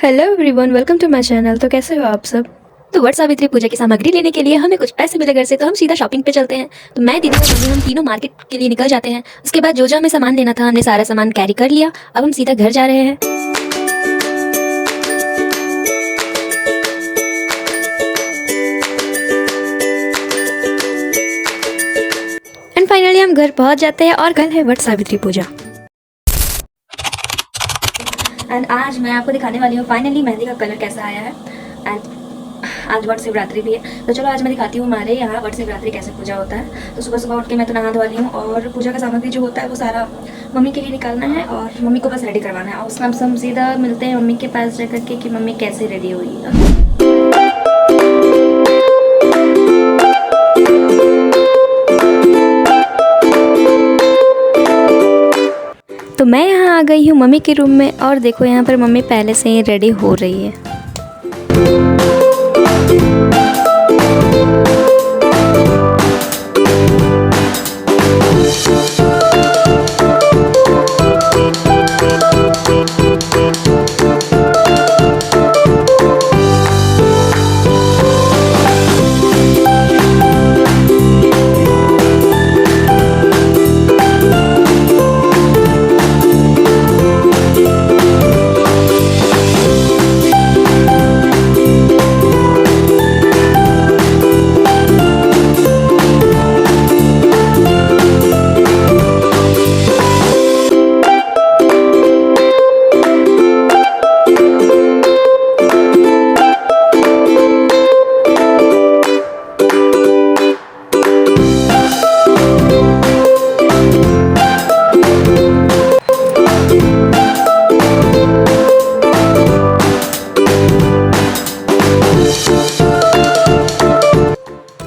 Hello everyone, welcome to my channel. तो कैसे हो आप सब। तो वट सावित्री पूजा की सामग्री लेने के लिए हमें कुछ पैसे मिले घर से, तो हम सीधा शॉपिंग पे चलते हैं। तो मैं, दीदी और मम्मी हम तीनों मार्केट के लिए निकल जाते हैं। उसके बाद जो हमें सामान लेना था हमने सारा सामान कैरी कर लिया। अब हम सीधा घर जा रहे हैं। एंड फाइनली हम घर पहुंच जाते हैं और कल है वट सावित्री पूजा। एंड आज मैं आपको दिखाने वाली हूँ फाइनली मेहंदी का कलर कैसा आया है। एंड आज वट शिवरात्रि भी है, तो चलो आज मैं दिखाती हूँ हमारे यहाँ वट शिवरात्रि कैसे पूजा होता है। तो सुबह सुबह उठ के मैं तो नहा धोवा ली हूँ और पूजा का सामग्री जो होता है वो सारा मम्मी के लिए निकालना है और मम्मी को बस रेडी करवाना है। और उसका हम सीधा मिलते हैं मम्मी के पास जाकर के कि मम्मी कैसे रेडी हुई है। तो मैं यहाँ आ गई हूँ मम्मी के रूम में और देखो यहाँ पर मम्मी पहले से ही रेडी हो रही है।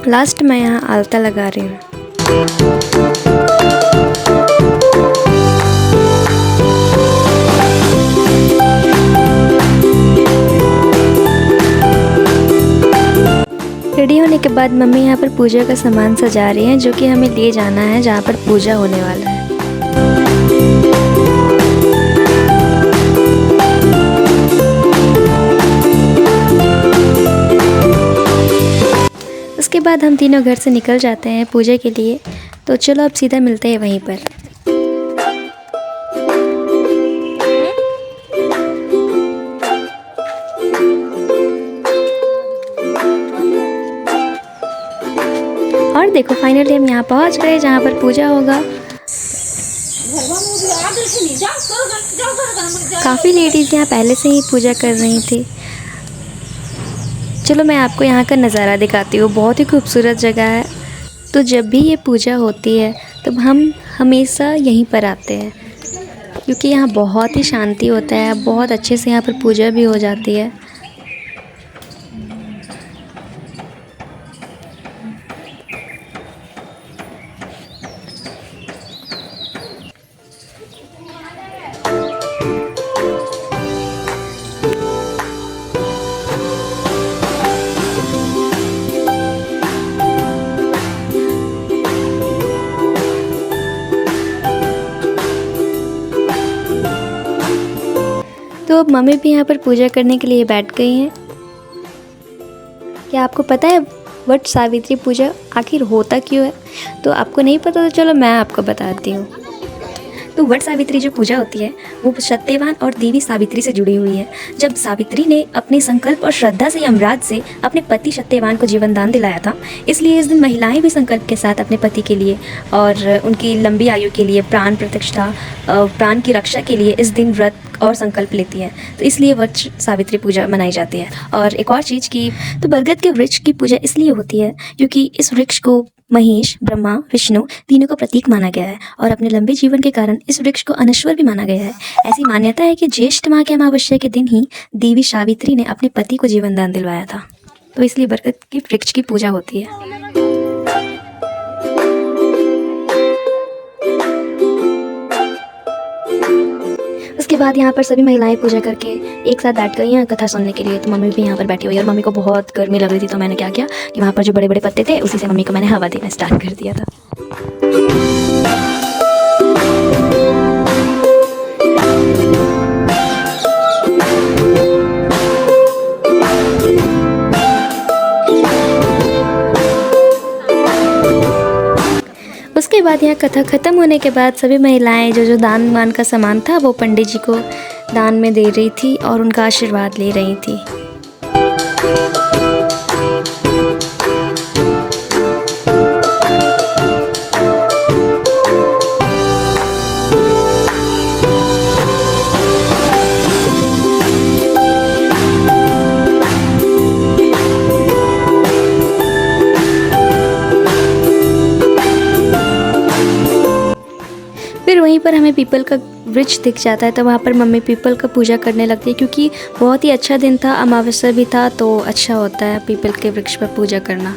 लास्ट मैं यहाँ आलता लगा रही हूँ। रेडी होने के बाद मम्मी यहाँ पर पूजा का सामान सजा रही हैं, जो कि हमें ले जाना है जहाँ पर पूजा होने वाला है। उसके बाद हम तीनों घर से निकल जाते हैं पूजा के लिए। तो चलो अब सीधा मिलते हैं वहीं पर। और देखो फाइनली हम यहाँ पहुँच गए जहाँ पर पूजा होगा। काफ़ी लेडीज़ यहाँ पहले से ही पूजा कर रही थी। चलो मैं आपको यहाँ का नज़ारा दिखाती हूँ, बहुत ही खूबसूरत जगह है। तो जब भी ये पूजा होती है तब हम हमेशा यहीं पर आते हैं, क्योंकि यहाँ बहुत ही शांति होता है। बहुत अच्छे से यहाँ पर पूजा भी हो जाती है। तो अब मम्मी भी यहाँ पर पूजा करने के लिए बैठ गई हैं। क्या आपको पता है वट सावित्री पूजा आखिर होता क्यों है? तो आपको नहीं पता तो चलो मैं आपको बताती हूँ। तो वट सावित्री जो पूजा होती है वो सत्यवान और देवी सावित्री से जुड़ी हुई है। जब सावित्री ने अपने संकल्प और श्रद्धा से यमराज से अपने पति सत्यवान को जीवन दान दिलाया था, इसलिए इस दिन महिलाएं भी संकल्प के साथ अपने पति के लिए और उनकी लंबी आयु के लिए, प्राण प्रतिष्ठा, प्राण की रक्षा के लिए इस दिन व्रत और संकल्प लेती है। तो इसलिए वट सावित्री पूजा मनाई जाती है। और एक और चीज़ की, तो बरगद के वृक्ष की पूजा इसलिए होती है क्योंकि इस वृक्ष को महेश, ब्रह्मा, विष्णु तीनों का प्रतीक माना गया है और अपने लंबे जीवन के कारण इस वृक्ष को अनश्वर भी माना गया है। ऐसी मान्यता है कि ज्येष्ठ माह के अमावस्या के दिन ही देवी सावित्री ने अपने पति को जीवन दान दिलवाया था। तो इसलिए बरगद के वृक्ष की पूजा होती है। उसके बाद यहाँ पर सभी महिलाएं पूजा करके एक साथ बैठ गई हैं कथा सुनने के लिए। तो मम्मी भी यहाँ पर बैठी हुई है और मम्मी को बहुत गर्मी लग रही थी। तो मैंने क्या किया कि वहाँ पर जो बड़े बड़े पत्ते थे उसी से मम्मी को मैंने हवा देना स्टार्ट कर दिया था। बाद यहाँ कथा ख़त्म होने के बाद सभी महिलाएं जो जो दान वान का सामान था वो पंडित जी को दान में दे रही थी और उनका आशीर्वाद ले रही थी। फिर वहीं पर हमें पीपल का वृक्ष दिख जाता है, तो वहाँ पर मम्मी पीपल का पूजा करने लगती है क्योंकि बहुत ही अच्छा दिन था, अमावस्या भी था, तो अच्छा होता है पीपल के वृक्ष पर पूजा करना।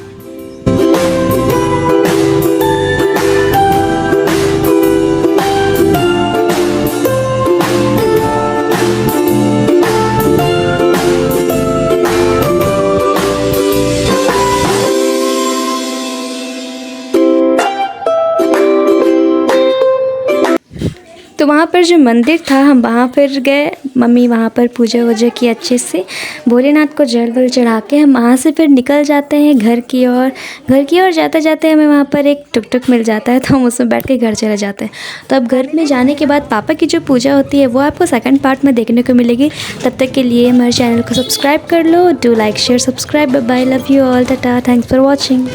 तो वहाँ पर जो मंदिर था हम वहाँ पर गए, मम्मी वहाँ पर पूजा वूजा की अच्छे से, भोलेनाथ को जल वल चढ़ा के हम वहाँ से फिर निकल जाते हैं घर की ओर। घर की ओर जाते जाते हमें वहाँ पर एक टुक टुक मिल जाता है, तो हम उसमें बैठ के घर चले जाते हैं। तो अब घर में जाने के बाद पापा की जो पूजा होती है वो आपको सेकंड पार्ट में देखने को मिलेगी। तब तक के लिए हमारे चैनल को सब्सक्राइब कर लो। Do like share subscribe. Bye bye, love you all, tata, thanks for watching.